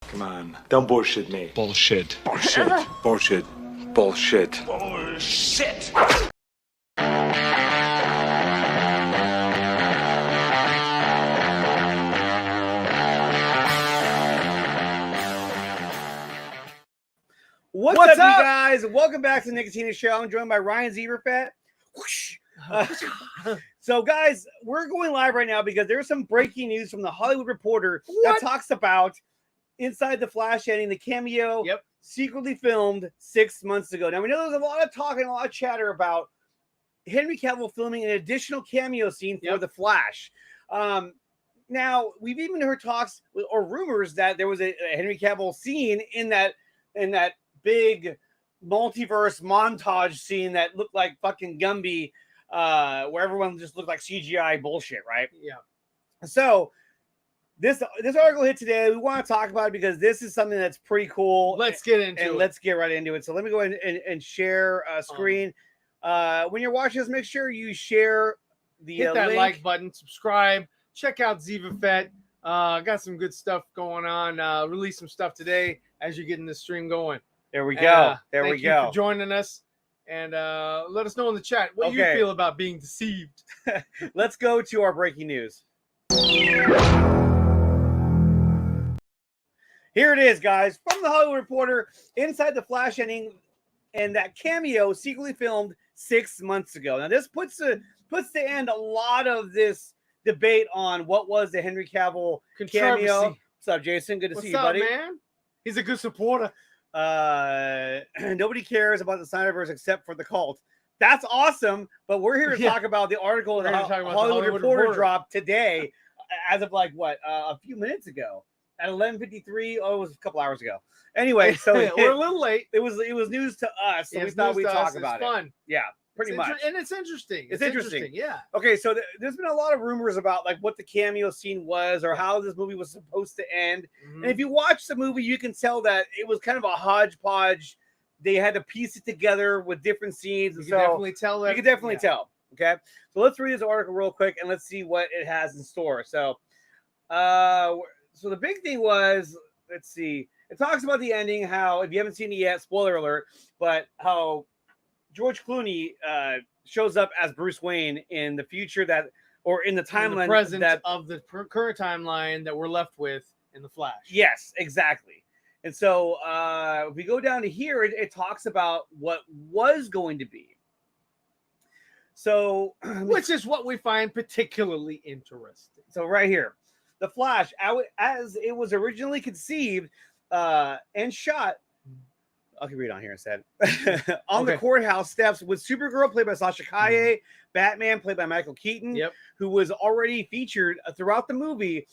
Come on. Don't bullshit me. Bullshit. Bullshit. Bullshit. Bullshit. Bullshit. What's up, you guys? Welcome back to the Nicotina Show. I'm joined by Ryan Zebrafat. So, guys, we're going live right now because there's some breaking news from the Hollywood Reporter that talks about inside the Flash ending, the cameo secretly filmed 6 months ago. Now, we know there's a lot of talk and a lot of chatter about Henry Cavill filming an additional cameo scene for the Flash. Now, we've even heard talks or rumors that there was a Henry Cavill scene in that big multiverse montage scene that looked like fucking Gumby, where everyone just looked like CGI bullshit, right? Yeah. So this article hit today. We want to talk about it because this is something that's pretty cool. Let's get into it. Let's get right into it. So let me go ahead and share a screen. When you're watching this, make sure you share the hit that link. like button, subscribe, check out Zevafet. Got some good stuff going on. Release some stuff today as you're getting the stream going. There we go. Thank you for joining us. And let us know in the chat what you feel about being deceived. Let's go to our breaking news. Here it is, guys. From the Hollywood Reporter, inside the Flash ending and that cameo secretly filmed 6 months ago. Now, this puts to end a lot of this debate on what was the Henry Cavill cameo. What's up, Jason? Good to see you, buddy. What's up, man? He's a good supporter. Nobody cares about the Snyderverse except for the cult. That's awesome, but we're here to talk about the article that the Hollywood Reporter dropped today, as of like a few minutes ago at 11:53. Oh, it was a couple hours ago. Anyway, so we're a little late. It was news to us, so we thought we'd talk about it. Fun. Yeah. Pretty much. And it's interesting. It's interesting. Yeah. Okay, so there's been a lot of rumors about like what the cameo scene was or how this movie was supposed to end. And if you watch the movie, you can tell that it was kind of a hodgepodge. They had to piece it together with different scenes. You can definitely tell that. You can definitely tell. Okay. So let's read this article real quick and let's see what it has in store. So the big thing was, let's see. It talks about the ending, how, if you haven't seen it yet, spoiler alert, but how George Clooney shows up as Bruce Wayne in the future or in the timeline, present of the current timeline that we're left with in the Flash. Yes, exactly. And so if we go down to here, it talks about what was going to be. So, which is what we find particularly interesting. So right here, the Flash, as it was originally conceived and shot. I can read on here instead. On the courthouse steps with Supergirl, played by Sasha Calle, Batman, played by Michael Keaton, who was already featured throughout the movie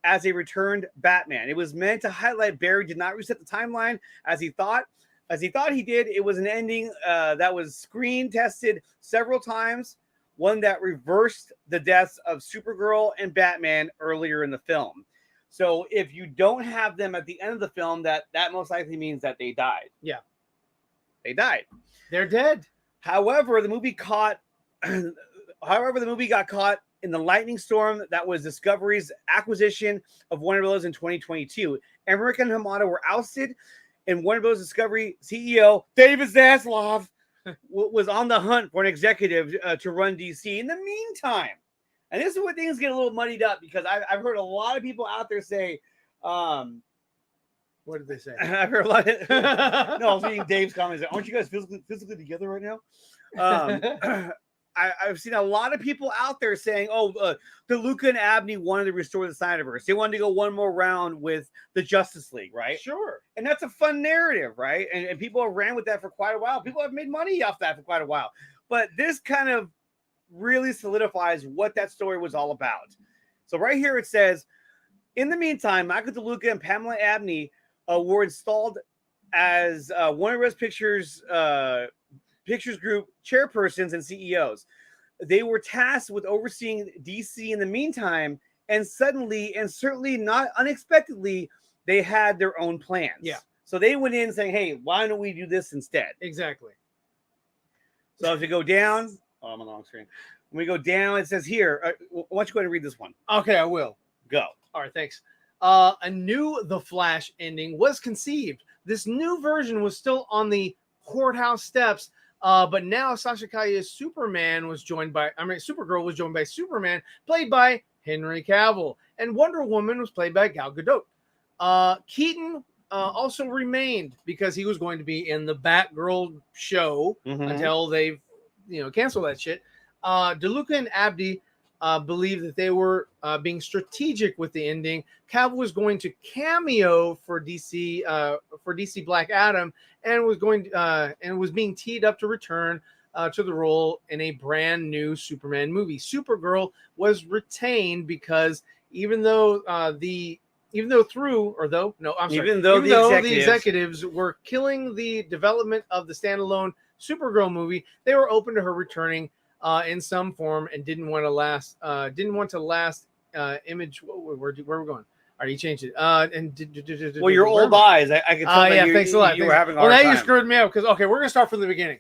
as a returned Batman. It was meant to highlight Barry did not reset the timeline as he thought he did. It was an ending that was screen tested several times, one that reversed the deaths of Supergirl and Batman earlier in the film. So if you don't have them at the end of the film, that most likely means that they died. Yeah. They died. They're dead. However, the movie got caught in the lightning storm that was Discovery's acquisition of Warner Bros. In 2022. Emmerich and Hamada were ousted, and Warner Bros. Discovery CEO David Zaslav was on the hunt for an executive to run DC. In the meantime, and this is where things get a little muddied up because I've heard a lot of people out there say, what did they say? I've heard a lot of, no, I was reading Dave's comments. Aren't you guys physically together right now? I've seen a lot of people out there saying, DeLuca and Abdy wanted to restore the Snyderverse. They wanted to go one more round with the Justice League, right? Sure. And that's a fun narrative, right? And people have ran with that for quite a while. People have made money off that for quite a while. But this kind of really solidifies what that story was all about. So right here it says, in the meantime, Michael DeLuca and Pamela Abney were installed as Warner Bros. Pictures Group chairpersons and CEOs. They were tasked with overseeing DC in the meantime, and suddenly, and certainly not unexpectedly, they had their own plans. Yeah. So they went in saying, hey, why don't we do this instead? Exactly. So if you go down, I'm on the wrong screen. When we go down, it says here, why don't you go ahead and read this one? Okay, I will. Go. All right, thanks. a new The Flash ending was conceived. This new version was still on the courthouse steps, but now Sasha Calle's Supergirl was joined by Superman, played by Henry Cavill, and Wonder Woman was played by Gal Gadot. Keaton also remained because he was going to be in the Batgirl show until they've canceled that shit. DeLuca and Abdy believed that they were being strategic with the ending. Cavill was going to cameo for DC Black Adam and was being teed up to return to the role in a brand new Superman movie. Supergirl was retained because even though the executives were killing the development of the standalone Supergirl movie, they were open to her returning in some form and didn't want to last image. Where are we going? Already changed it. Well, your old eyes. I can tell that thanks a lot. You were having a hard now time. you screwed me up because we're gonna start from the beginning.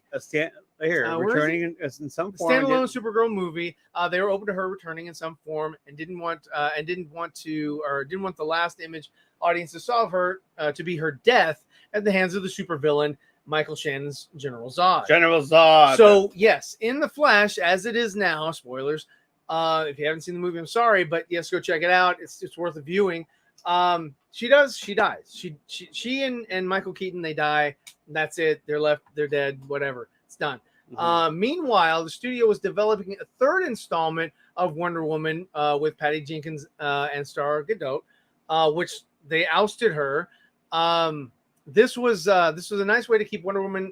Returning in some form. Standalone Supergirl movie. They were open to her returning in some form and didn't want the last image audiences saw of her to be her death at the hands of the supervillain Michael Shannon's General Zod. So yes, in The Flash, as it is now, spoilers. If you haven't seen the movie, I'm sorry, but yes, go check it out. It's worth a viewing. She dies. She and Michael Keaton, they die. That's it. They're dead. Whatever. It's done. Meanwhile, the studio was developing a third installment of Wonder Woman with Patty Jenkins and star Gadot, which they ousted her. This was a nice way to keep Wonder Woman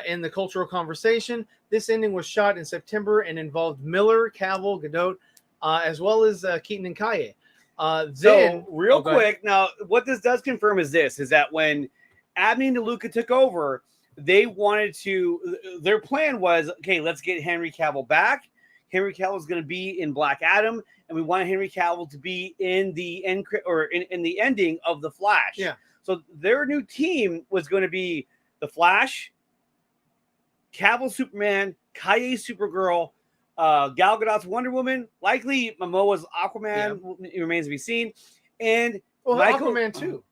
in the cultural conversation. This ending was shot in September and involved Miller, Cavill, Gadot, as well as Keaton and Kaye. Quick, now what this does confirm is that when Abney and DeLuca took over, they wanted to. Their plan was, okay, let's get Henry Cavill back. Henry Cavill is going to be in Black Adam, and we want Henry Cavill to be in the end or in the ending of The Flash. Yeah. So their new team was going to be The Flash, Cavill Superman, Kaye Supergirl, Gal Gadot's Wonder Woman, likely Momoa's Aquaman. It remains to be seen, and Aquaman too.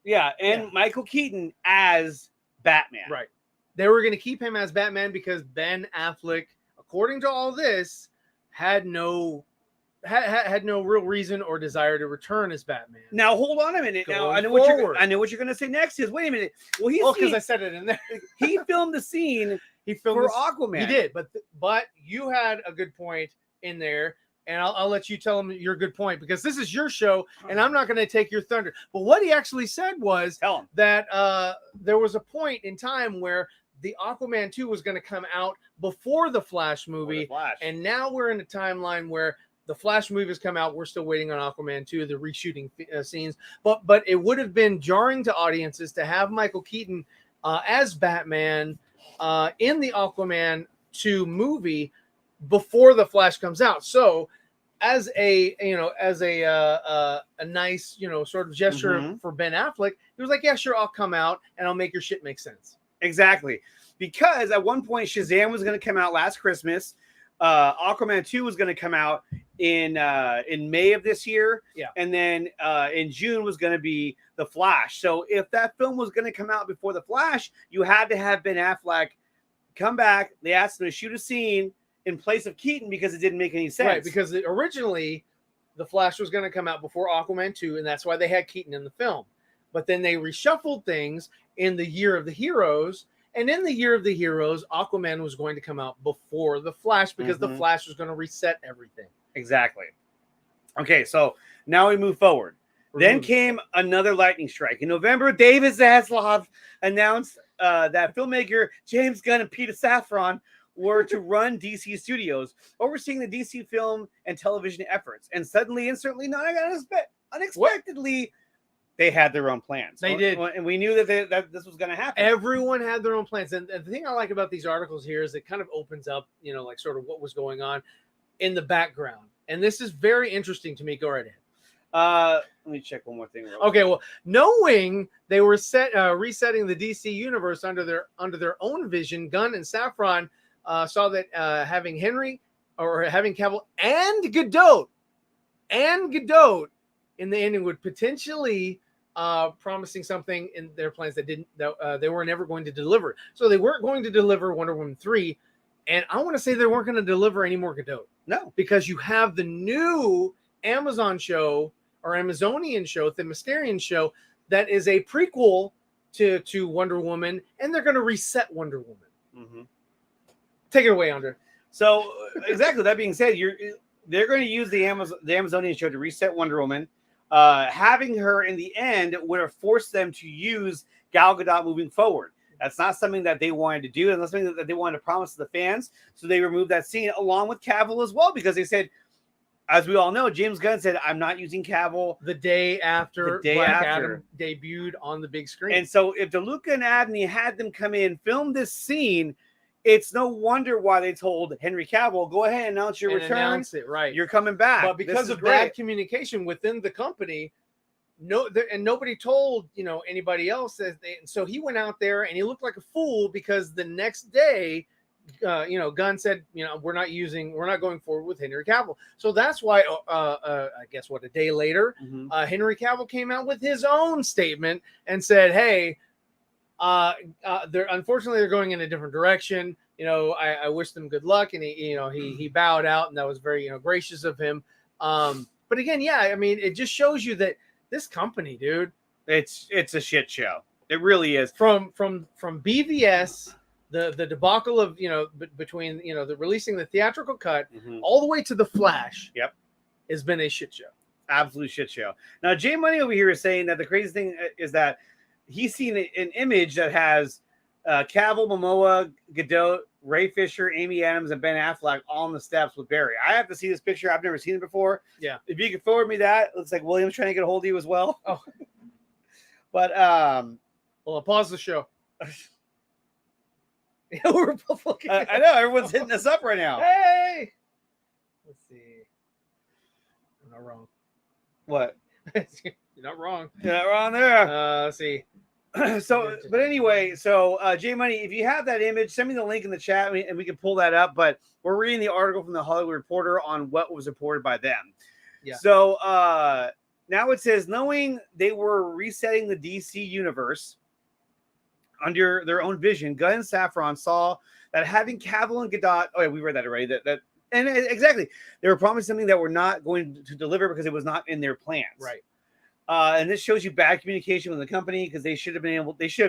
Michael Keaton as Batman. Right. They were going to keep him as Batman because Ben Affleck, according to all this, had no real reason or desire to return as Batman. Now hold on a minute. Now I know what you're going to say next is, wait a minute. Well, because I said it in there. He filmed the scene. For Aquaman. He did, but you had a good point in there, and I'll let you tell him your good point because this is your show, and I'm not going to take your thunder. But what he actually said was that there was a point in time where the Aquaman 2 was going to come out before the Flash movie, and now we're in a timeline where the Flash movie has come out. We're still waiting on Aquaman 2, the reshooting scenes. But it would have been jarring to audiences to have Michael Keaton as Batman in the Aquaman 2 movie before the Flash comes out. So as a nice, sort of gesture for Ben Affleck, he was like, yeah, sure, I'll come out and I'll make your shit make sense. Exactly. Because at one point Shazam was going to come out last Christmas. Aquaman 2 was going to come out in May of this year. Yeah. And then in June was going to be The Flash. So if that film was going to come out before The Flash, you had to have Ben Affleck come back. They asked him to shoot a scene in place of Keaton because it didn't make any sense. Right, because originally The Flash was going to come out before Aquaman 2, and that's why they had Keaton in the film. But then they reshuffled things in the Year of the Heroes, and in the Year of the Heroes, Aquaman was going to come out before The Flash because The Flash was going to reset everything. Exactly. Okay, so now we move forward. Then came another lightning strike. In November, David Zaslav announced that filmmaker James Gunn and Peter Safran were to run DC Studios, overseeing the DC film and television efforts. And suddenly, and certainly not unexpectedly, they had their own plans. They did. And we knew that this was going to happen. Everyone had their own plans. And the thing I like about these articles here is it kind of opens up, like sort of what was going on in the background. And this is very interesting to me. Go right ahead. Let me check one more thing. Okay, well, knowing they were resetting the DC universe under their own vision, Gunn and Safran saw that having Cavill and Gadot in the ending would potentially promising something in their plans that they were never going to deliver. So they weren't going to deliver Wonder Woman 3, and I want to say they weren't going to deliver any more Gadot. No, because you have the new Amazon show or Amazonian show, the Mysterian show, that is a prequel to Wonder Woman, and they're going to reset Wonder Woman. Mm-hmm. Take it away, Andre. So exactly. That being said, they're going to use the Amazonian show to reset Wonder Woman. Having her in the end would have forced them to use Gal Gadot moving forward. That's not something that they wanted to do, and that's something that they wanted to promise to the fans. So they removed that scene along with Cavill as well, because they said, as we all know, James Gunn said, "I'm not using Cavill." The day after Black Adam debuted on the big screen. And so if DeLuca and Abdy had them come in, film this scene, it's no wonder why they told Henry Cavill, "Go ahead and announce your return. Announce it, right? You're coming back." But because of bad communication within the company, nobody told anybody else. So he went out there and he looked like a fool because the next day, Gunn said, we're not going forward with Henry Cavill. So that's why, I guess a day later, Henry Cavill came out with his own statement and said, "Hey, unfortunately they're going in a different direction. I wish them good luck." And he bowed out, and that was very gracious of him. But again, it just shows you that this company, dude, it's a shit show. It really is. From BVS, the debacle of between the releasing the theatrical cut all the way to the Flash. Yep, has been a shit show. Absolute shit show. Now, Jay Money over here is saying that the crazy thing is that he's seen an image that has Cavill, Momoa, Gadot, Ray Fisher, Amy Adams, and Ben Affleck all on the steps with Barry. I have to see this picture. I've never seen it before. Yeah. If you could forward me that, it looks like William's trying to get a hold of you as well. Oh. But well, I'll pause the show. We're both looking. I know everyone's hitting us up right now. Hey, let's see. I'm not wrong. What? You're not wrong. You're not wrong there. Let's see. But anyway, Jay Money, if you have that image, send me the link in the chat and we can pull that up. But we're reading the article from the Hollywood Reporter on what was reported by them. Yeah. So now it says, knowing they were resetting the DC universe under their own vision, Gunn and Safran saw that having Cavill and Gadot. Oh yeah, we read that already. And exactly, they were promising something that we're not going to deliver because it was not in their plans. Right. And this shows you bad communication with the company because they should have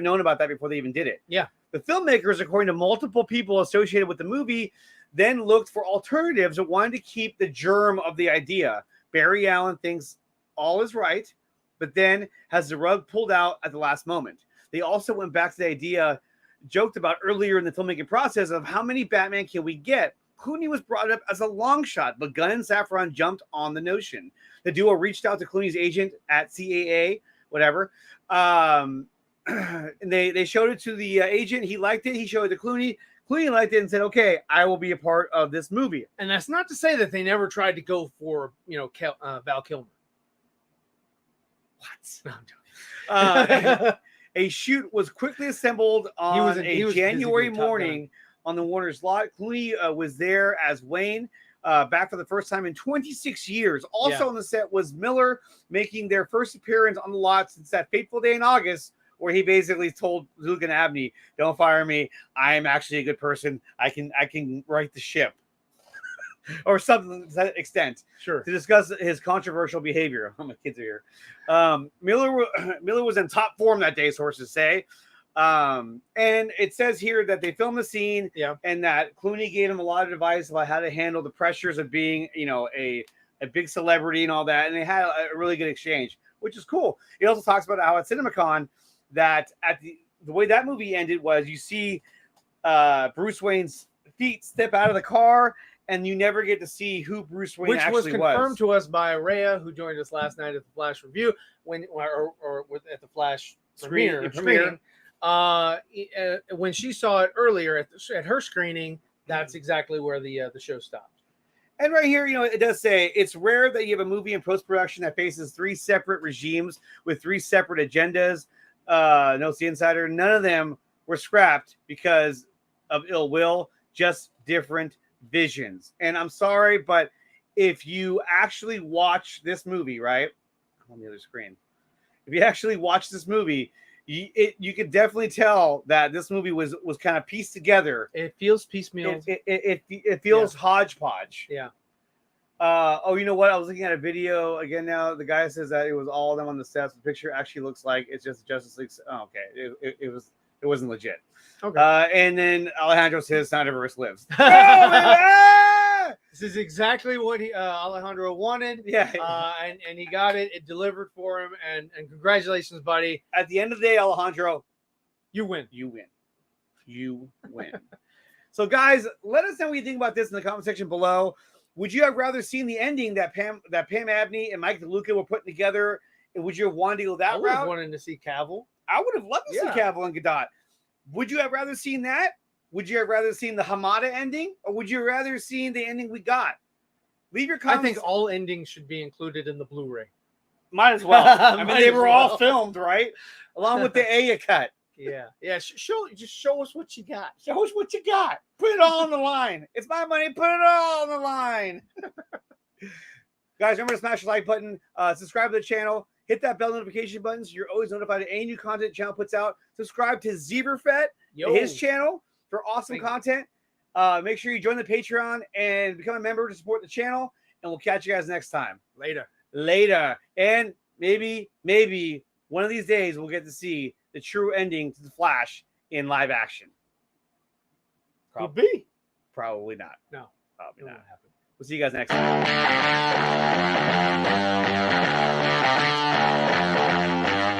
known about that before they even did it. Yeah. The filmmakers, according to multiple people associated with the movie, then looked for alternatives that wanted to keep the germ of the idea. Barry Allen thinks all is right, but then has the rug pulled out at the last moment. They also went back to the idea joked about earlier in the filmmaking process of how many Batman can we get. Clooney was brought up as a long shot, but Gunn and Safran jumped on the notion. The duo reached out to Clooney's agent at CAA, whatever. And they showed it to the agent. He liked it. He showed it to Clooney. Clooney liked it and said, "Okay, I will be a part of this movie." And that's not to say that they never tried to go for Val Kilmer. What? No, I'm joking. A shoot was quickly assembled on a January morning on the Warner's lot. Clooney was there as Wayne, back for the first time in 26 years. Also on the set was Miller, making their first appearance on the lot since that fateful day in August, where he basically told DeLuca and Abdy, "Don't fire me. I am actually a good person. I can right the ship." Or something to that extent. Sure. To discuss his controversial behavior. Oh, my kids are here. Miller was in top form that day, sources say. And it says here that they filmed the scene and that Clooney gave him a lot of advice about how to handle the pressures of being, a big celebrity and all that. And they had a really good exchange, which is cool. He also talks about how at CinemaCon that at the way that movie ended was you see Bruce Wayne's feet step out of the car and you never get to see who Bruce Wayne actually was. Which was confirmed to us by Rhea, who joined us last night at the Flash review at the Flash screening. When she saw it earlier at her screening, that's exactly where the show stopped. And right here, it does say it's rare that you have a movie in post-production that faces three separate regimes with three separate agendas. Notes the insider. None of them were scrapped because of ill will, just different visions. And I'm sorry, but if you actually watch this movie, right, on the other screen. If you actually watch this movie, you could definitely tell that this movie was kind of pieced together. It feels piecemeal. It feels hodgepodge. Yeah. Oh, you know what? I was looking at a video again now. The guy says that it was all of them on the steps. The picture actually looks like it's just Justice League. Oh, okay, it wasn't legit. Okay. And then Alejandro says Sound of Earth lives. This is exactly what Alejandro wanted. Yeah. And he got it. It delivered for him. And congratulations, buddy. At the end of the day, Alejandro, you win. You win. You win. So, guys, let us know what you think about this in the comment section below. Would you have rather seen the ending that Pam Abney and Mike DeLuca were putting together? And would you have wanted to go that I would have route? wanted to see Cavill. I would have loved to see Cavill and Gadot. Would you have rather seen that? Would you have rather seen the Hamada ending? Or would you rather seen the ending we got? Leave your comments. I think all endings should be included in the Blu-ray. Might as well. I mean, they were all filmed, right? Along with the Aya cut. Yeah. Just show us what you got. Show us what you got. Put it all on the line. It's my money. Put it all on the line. Guys, remember to smash the like button. Subscribe to the channel. Hit that bell notification button so you're always notified of any new content the channel puts out. Subscribe to Zebrafet, his channel, for awesome content. Make sure you join the Patreon and become a member to support the channel. And we'll catch you guys next time. Later. And maybe one of these days we'll get to see the true ending to The Flash in live action. Probably not. No. Probably not. We'll see you guys next time.